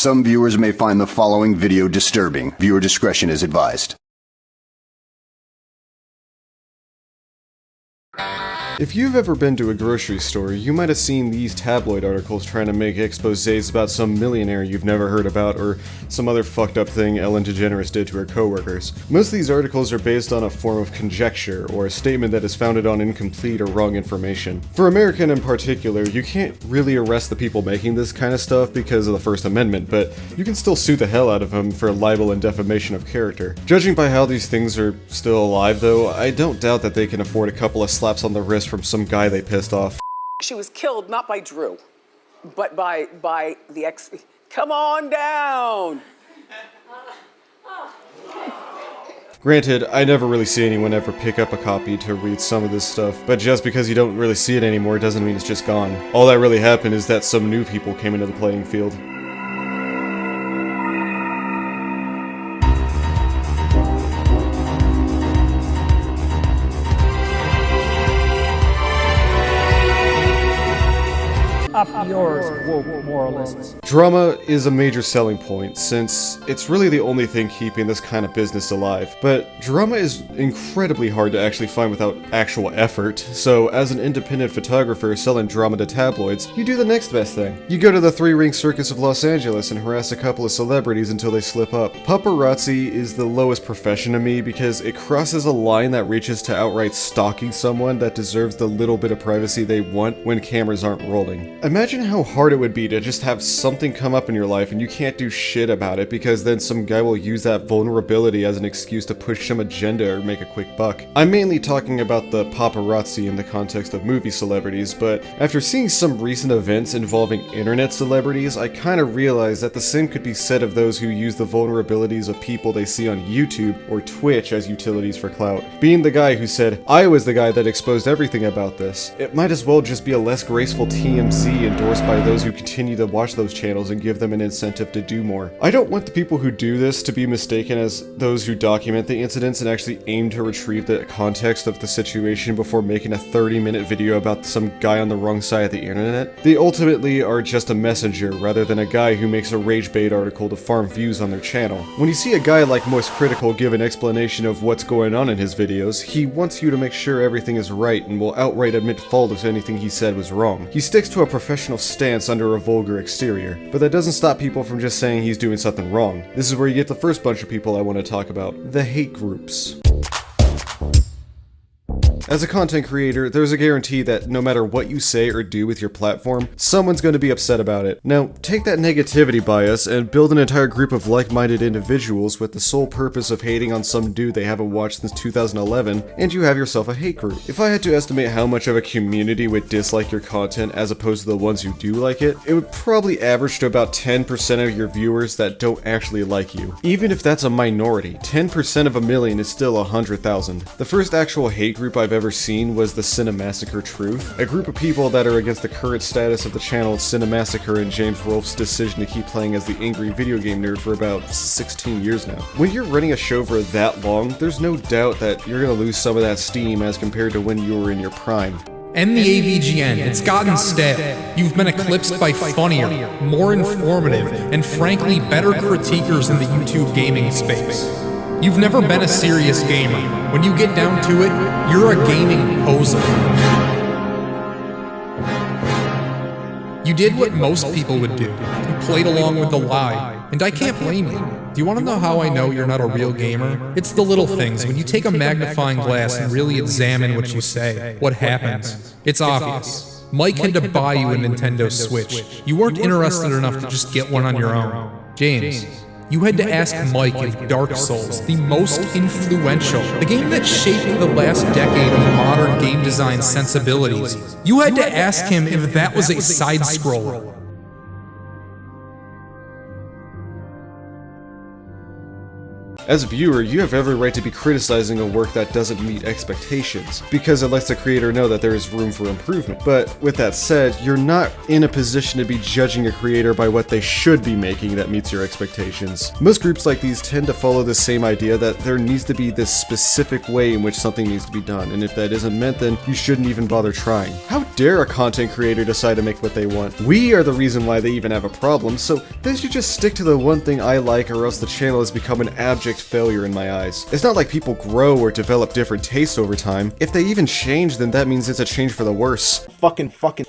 Some viewers may find the following video disturbing. Viewer discretion is advised. If you've ever been to a grocery store, you might have seen these tabloid articles trying to make exposés about some millionaire you've never heard about or some other fucked up thing Ellen DeGeneres did to her coworkers. Most of these articles are based on a form of conjecture or a statement that is founded on incomplete or wrong information. For American in particular, you can't really arrest the people making this kind of stuff because of the First Amendment, but you can still sue the hell out of them for libel and defamation of character. Judging by how these things are still alive though, I don't doubt that they can afford a couple of slaps on the wrist from some guy they pissed off. She was killed not by Drew, but by the ex. Come on down. Granted, I never really see anyone ever pick up a copy to read some of this stuff, but just because you don't really see it anymore doesn't mean it's just gone. All that really happened is that some new people came into the playing field. Up yours, woke moralists. Drama is a major selling point, since it's really the only thing keeping this kind of business alive. But drama is incredibly hard to actually find without actual effort, so as an independent photographer selling drama to tabloids, you do the next best thing. You go to the three-ring circus of Los Angeles and harass a couple of celebrities until they slip up. Paparazzi is the lowest profession to me because it crosses a line that reaches to outright stalking someone that deserves the little bit of privacy they want when cameras aren't rolling. Imagine how hard it would be to just have something come up in your life and you can't do shit about it because then some guy will use that vulnerability as an excuse to push some agenda or make a quick buck. I'm mainly talking about the paparazzi in the context of movie celebrities, but after seeing some recent events involving internet celebrities, I kind of realized that the same could be said of those who use the vulnerabilities of people they see on YouTube or Twitch as utilities for clout. Being the guy who said, "I was the guy that exposed everything about this," it might as well just be a less graceful TMZ endorsed by those who continue to watch those channels and give them an incentive to do more. I don't want the people who do this to be mistaken as those who document the incidents and actually aim to retrieve the context of the situation before making a 30-minute video about some guy on the wrong side of the internet. They ultimately are just a messenger rather than a guy who makes a rage bait article to farm views on their channel. When you see a guy like Moist Critical give an explanation of what's going on in his videos, he wants you to make sure everything is right and will outright admit fault if anything he said was wrong. He sticks to a professional stance under a vulgar exterior, but that doesn't stop people from just saying he's doing something wrong. This is where you get the first bunch of people I want to talk about, the hate groups. As a content creator, there's a guarantee that no matter what you say or do with your platform, someone's going to be upset about it. Now, take that negativity bias and build an entire group of like-minded individuals with the sole purpose of hating on some dude they haven't watched since 2011, and you have yourself a hate group. If I had to estimate how much of a community would dislike your content as opposed to the ones who do like it, it would probably average to about 10% of your viewers that don't actually like you. Even if that's a minority, 10% of a million is still 100,000. The first actual hate group I've ever seen was the Cinemassacre Truth, a group of people that are against the current status of the channel Cinemassacre and James Rolfe's decision to keep playing as the angry video game nerd for about 16 years now. When you're running a show for that long, there's no doubt that you're gonna lose some of that steam as compared to when you were in your prime. End the AVGN, it's gotten stale. You've been eclipsed by funnier, more informative, and frankly better critiquers in the YouTube gaming space. You've never been a serious gamer. When you get down to it, you're a gaming poser. You did what most people would do. You played along with the lie, and I can't blame you. Do you want to know how I know you're not a real gamer? It's the little things. When you take a magnifying glass and really examine what you say, what happens? It's obvious. Mike had to buy you a Nintendo Switch. You weren't interested enough to just get one on your own. James, you had to ask Mike if Dark Souls, the most influential, the game that shaped the last decade of modern game design sensibilities, you had to ask him if that was a side-scroller. As a viewer, you have every right to be criticizing a work that doesn't meet expectations, because it lets the creator know that there is room for improvement. But with that said, you're not in a position to be judging a creator by what they should be making that meets your expectations. Most groups like these tend to follow the same idea that there needs to be this specific way in which something needs to be done, and if that isn't meant, then you shouldn't even bother trying. How dare a content creator decide to make what they want? We are the reason why they even have a problem, so they should just stick to the one thing I like, or else the channel has become an abject failure in my eyes. It's not like people grow or develop different tastes over time. If they even change, then that means it's a change for the worse. Fucking fuck.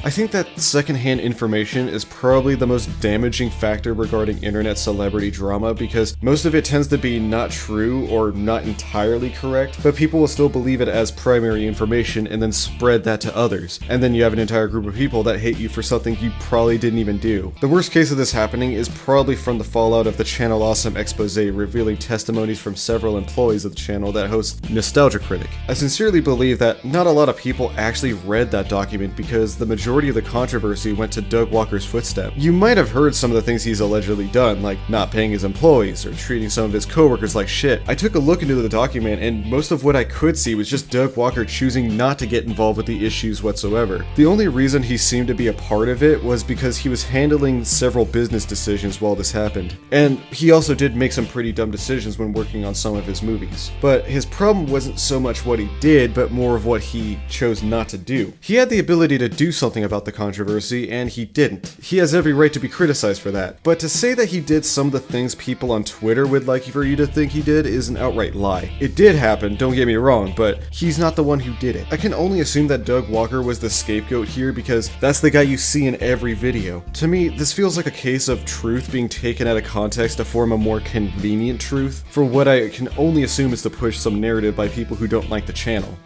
I think that secondhand information is probably the most damaging factor regarding internet celebrity drama, because most of it tends to be not true or not entirely correct, but people will still believe it as primary information and then spread that to others. And then you have an entire group of people that hate you for something you probably didn't even do. The worst case of this happening is probably from the fallout of the Channel Awesome expose revealing testimonies from several employees of the channel that host Nostalgia Critic. I sincerely believe that not a lot of people actually read that document, because the majority of the controversy went to Doug Walker's footstep. You might have heard some of the things he's allegedly done, like not paying his employees or treating some of his coworkers like shit. I took a look into the document, and most of what I could see was just Doug Walker choosing not to get involved with the issues whatsoever. The only reason he seemed to be a part of it was because he was handling several business decisions while this happened. And he also did make some pretty dumb decisions when working on some of his movies. But his problem wasn't so much what he did, but more of what he chose not to do. He had the ability to do something about the controversy, and he didn't. He has every right to be criticized for that. But to say that he did some of the things people on Twitter would like for you to think he did is an outright lie. It did happen, don't get me wrong, but he's not the one who did it. I can only assume that Doug Walker was the scapegoat here, because that's the guy you see in every video. To me, this feels like a case of truth being taken out of context to form a more convenient truth for what I can only assume is to push some narrative by people who don't like the channel.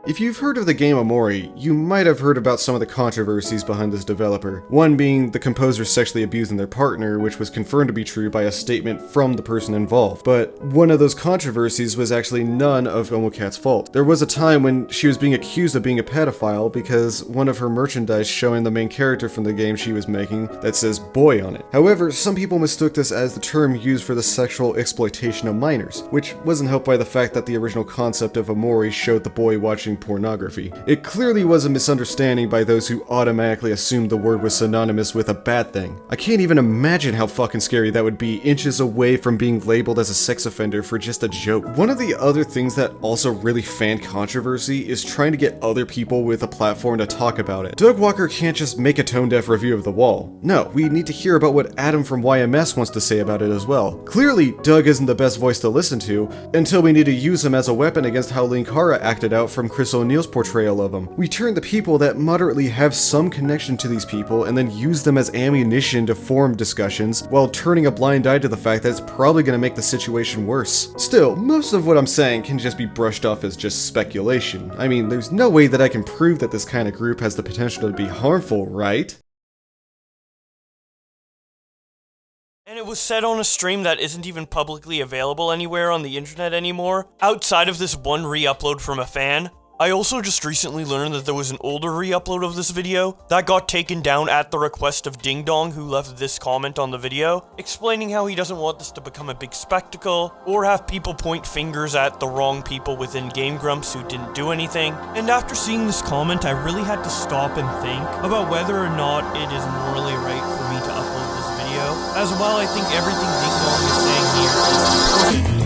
If you've heard of the game Omori, you might have heard about some of the controversies behind this developer. One being the composer sexually abusing their partner, which was confirmed to be true by a statement from the person involved. But one of those controversies was actually none of Omocat's fault. There was a time when she was being accused of being a pedophile because one of her merchandise showing the main character from the game she was making that says boy on it. However, some people mistook this as the term used for the sexual exploitation of minors, which wasn't helped by the fact that the original concept of Omori showed the boy watching pornography. It clearly was a misunderstanding by those who automatically assumed the word was synonymous with a bad thing. I can't even imagine how fucking scary that would be, inches away from being labeled as a sex offender for just a joke. One of the other things that also really fanned controversy is trying to get other people with a platform to talk about it. Doug Walker can't just make a tone-deaf review of The Wall. No, we need to hear about what Adam from YMS wants to say about it as well. Clearly, Doug isn't the best voice to listen to, until we need to use him as a weapon against how Linkara acted out from Chris O'Neill's portrayal of him. We turn the people that moderately have some connection to these people and then use them as ammunition to form discussions, while turning a blind eye to the fact that it's probably going to make the situation worse. Still, most of what I'm saying can just be brushed off as just speculation. I mean, there's no way that I can prove that this kind of group has the potential to be harmful, right? And it was said on a stream that isn't even publicly available anywhere on the internet anymore, outside of this one re-upload from a fan. I also just recently learned that there was an older re-upload of this video that got taken down at the request of Ding Dong, who left this comment on the video, explaining how he doesn't want this to become a big spectacle, or have people point fingers at the wrong people within Game Grumps who didn't do anything. And after seeing this comment, I really had to stop and think about whether or not it is morally right for me to upload this video, as while I think everything Ding Dong is saying here is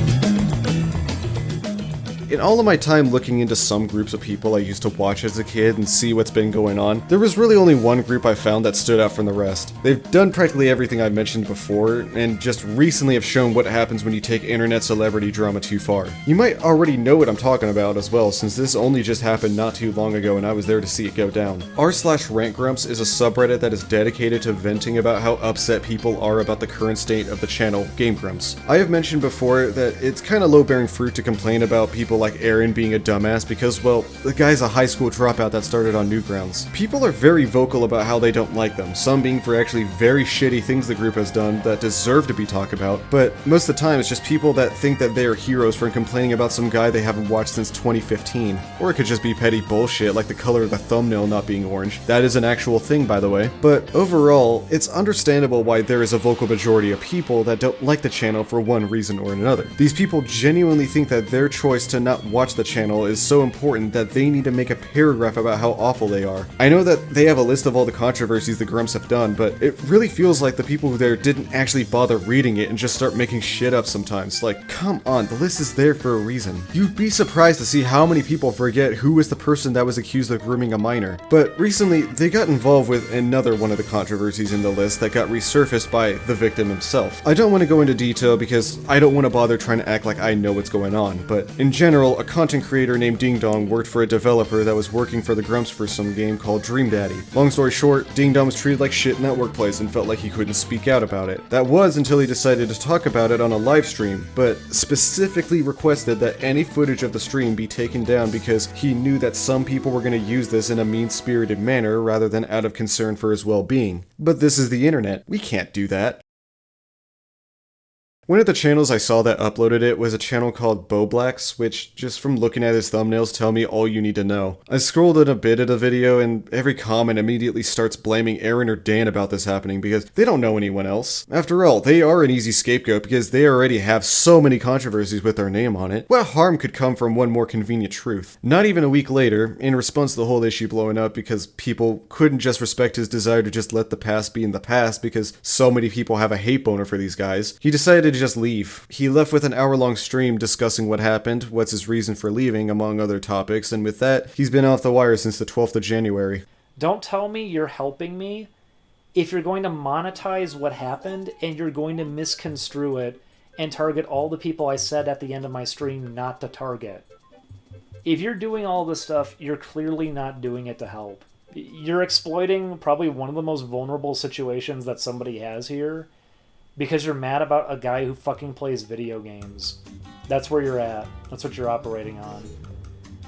In all of my time looking into some groups of people I used to watch as a kid and see what's been going on, there was really only one group I found that stood out from the rest. They've done practically everything I mentioned before, and just recently have shown what happens when you take internet celebrity drama too far. You might already know what I'm talking about as well, since this only just happened not too long ago and I was there to see it go down. r/rantgrumps is a subreddit that is dedicated to venting about how upset people are about the current state of the channel, Game Grumps. I have mentioned before that it's kinda low-bearing fruit to complain about people like Aaron being a dumbass because, well, the guy's a high school dropout that started on Newgrounds. People are very vocal about how they don't like them, some being for actually very shitty things the group has done that deserve to be talked about, but most of the time it's just people that think that they are heroes for complaining about some guy they haven't watched since 2015. Or it could just be petty bullshit like the color of the thumbnail not being orange. That is an actual thing, by the way. But overall, it's understandable why there is a vocal majority of people that don't like the channel for one reason or another. These people genuinely think that their choice to not watch the channel is so important that they need to make a paragraph about how awful they are. I know that they have a list of all the controversies the Grumps have done, but it really feels like the people there didn't actually bother reading it and just start making shit up sometimes. Like, come on, the list is there for a reason. You'd be surprised to see how many people forget who was the person that was accused of grooming a minor. But recently, they got involved with another one of the controversies in the list that got resurfaced by the victim himself. I don't want to go into detail because I don't want to bother trying to act like I know what's going on, but in general, a content creator named Ding Dong worked for a developer that was working for the Grumps for some game called Dream Daddy. Long story short, Ding Dong was treated like shit in that workplace and felt like he couldn't speak out about it. That was until he decided to talk about it on a live stream, but specifically requested that any footage of the stream be taken down because he knew that some people were going to use this in a mean-spirited manner rather than out of concern for his well-being. But this is the internet. We can't do that. One of the channels I saw that uploaded it was a channel called Boblax, which, just from looking at his thumbnails, tell me all you need to know. I scrolled in a bit of the video, and every comment immediately starts blaming Aaron or Dan about this happening because they don't know anyone else. After all, they are an easy scapegoat because they already have so many controversies with their name on it. What harm could come from one more convenient truth? Not even a week later, in response to the whole issue blowing up because people couldn't just respect his desire to just let the past be in the past because so many people have a hate boner for these guys, he decided to just leave. He left with an hour-long stream discussing what happened, what's his reason for leaving, among other topics, and with that, he's been off the wire since the 12th of January. Don't tell me you're helping me if you're going to monetize what happened and you're going to misconstrue it and target all the people I said at the end of my stream not to target. If you're doing all this stuff, you're clearly not doing it to help. You're exploiting probably one of the most vulnerable situations that somebody has here because you're mad about a guy who fucking plays video games. That's where you're at. That's what you're operating on.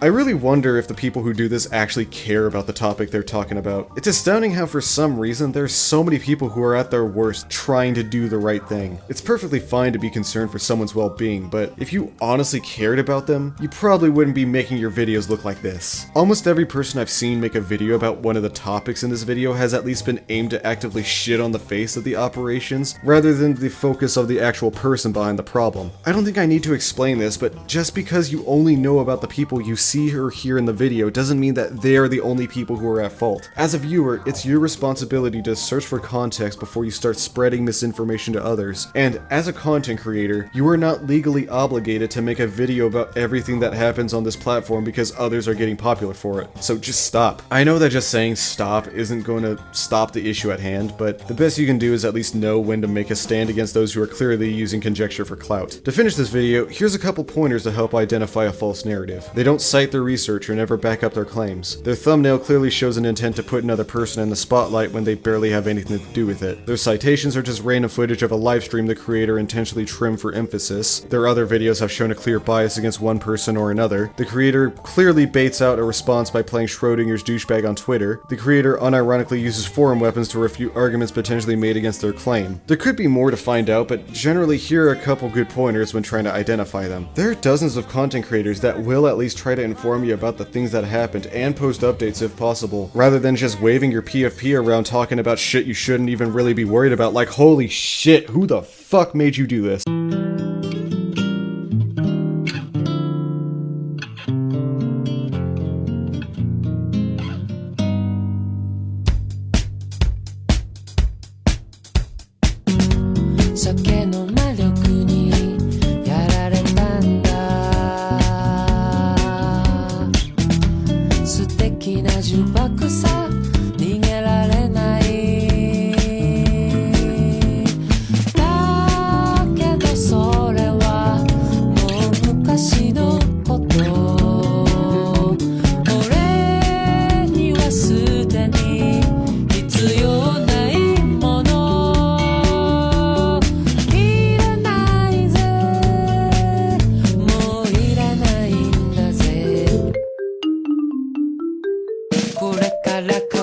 I really wonder if the people who do this actually care about the topic they're talking about. It's astounding how for some reason there's so many people who are at their worst trying to do the right thing. It's perfectly fine to be concerned for someone's well-being, but if you honestly cared about them, you probably wouldn't be making your videos look like this. Almost every person I've seen make a video about one of the topics in this video has at least been aimed to actively shit on the face of the operations, rather than the focus of the actual person behind the problem. I don't think I need to explain this, but just because you only know about the people you see or hear in the video doesn't mean that they're the only people who are at fault. As a viewer, it's your responsibility to search for context before you start spreading misinformation to others. And as a content creator, you are not legally obligated to make a video about everything that happens on this platform because others are getting popular for it. So just stop. I know that just saying stop isn't going to stop the issue at hand, but the best you can do is at least know when to make a stand against those who are clearly using conjecture for clout. To finish this video, here's a couple pointers to help identify a false narrative. They don't cite their research or never back up their claims. Their thumbnail clearly shows an intent to put another person in the spotlight when they barely have anything to do with it. Their citations are just random footage of a live stream the creator intentionally trimmed for emphasis. Their other videos have shown a clear bias against one person or another. The creator clearly baits out a response by playing Schrodinger's douchebag on Twitter. The creator unironically uses forum weapons to refute arguments potentially made against their claim. There could be more to find out, but generally here are a couple good pointers when trying to identify them. There are dozens of content creators that will at least try to inform you about the things that happened and post updates if possible, rather than just waving your PFP around talking about shit you shouldn't even really be worried about, like holy shit, who the fuck made you do this? la